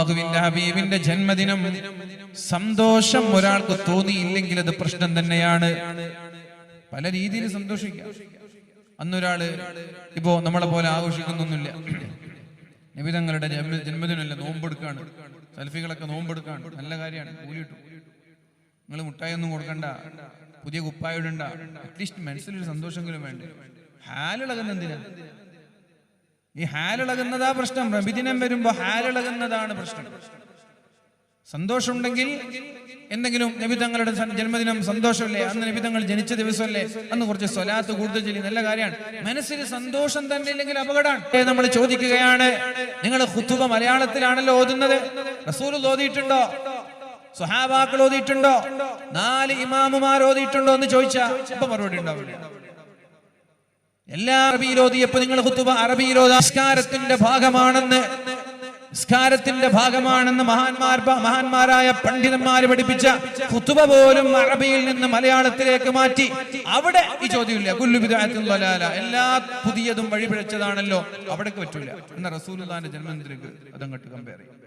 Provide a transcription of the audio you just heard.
അല്ലാഹുവിന്റെ ഹബീബിന്റെ ജന്മദിനം സന്തോഷം ഒരാൾക്ക് തോന്നിയില്ലെങ്കിൽ അത് പ്രശ്നം തന്നെയാണ്. പല രീതിയിൽ സന്തോഷിക്കാം. അന്നൊരാള് ഇപ്പോ നമ്മളെ പോലെ ആഘോഷിക്കുന്നൊന്നുമില്ല. നബി തങ്ങളുടെ ജന്മദിനമല്ല, നോമ്പെടുക്കാണ്. സെൽഫികളൊക്കെ നോമ്പെടുക്കാണ്, നല്ല കാര്യമാണ്, കൂലിയിട്ടു. നിങ്ങൾ മുട്ടായി ഒന്നും കൊടുക്കണ്ട, പുതിയ കുപ്പായിടണ്ട, അറ്റ്ലീസ്റ്റ് മനസ്സിലൊരു സന്തോഷമെങ്കിലും വേണ്ടേ. ഹാലിളകുന്ന എന്തിനാ? ഈ ഹാലിളകുന്നതാ പ്രശ്നം. നബിദിനം വരുമ്പോ ഹാലിളകുന്നതാണ് പ്രശ്നം. സന്തോഷമുണ്ടെങ്കിൽ എന്തെങ്കിലും, നബി തങ്ങളുടെ ജന്മദിനം സന്തോഷമല്ലേ, അന്ന് നബി തങ്ങൾ ജനിച്ച ദിവസമല്ലേ, അന്ന് കുറച്ച് സ്വലാത്ത് കൂടുതൽ ചൊല്ലി, നല്ല കാര്യമാണ്. മനസ്സിൽ സന്തോഷം തന്നെ ഇല്ലെങ്കിൽ അപകടമാണ്. നമ്മൾ ചോദിക്കുകയാണ്, നിങ്ങൾ ഖുതുബ മലയാളത്തിലാണല്ലോ ഓതുന്നത്, റസൂൽ ഓതിയിട്ടുണ്ടോ? സ്വഹാബാക്കൾ ഓതിയിട്ടുണ്ടോ? 4 ഇമാമുമാർ ഓതിയിട്ടുണ്ടോ എന്ന് ചോദിച്ചാ ഇപ്പൊ മറുപടി ഉണ്ടാവില്ല. എല്ലാ അറബിയിൽ ഓതിയപ്പോ നിങ്ങൾ ഖുതുബ അറബിയിൽ ഓതാ. നിസ്കാരത്തിന്റെ ഭാഗമാണെന്ന് മഹാന്മാരായ പണ്ഡിതന്മാര് പഠിപ്പിച്ച ഖുതുബ പോലും അറബിയിൽ നിന്ന് മലയാളത്തിലേക്ക് മാറ്റി. അവിടെ ഈ ചോദ്യമില്ല. കുല്ലു ബിദ്അത്തുൻ ദലാല, എല്ലാ പുതിയതും വഴിപിഴച്ചതാണല്ലോ, അവിടേക്ക് പറ്റൂല. എന്ന റസൂലുള്ളാഹിന്റെ ജന്മദിനത്തിലേക്ക് അതങ്ങോട്ട് കമ്പയർ ചെയ്യും.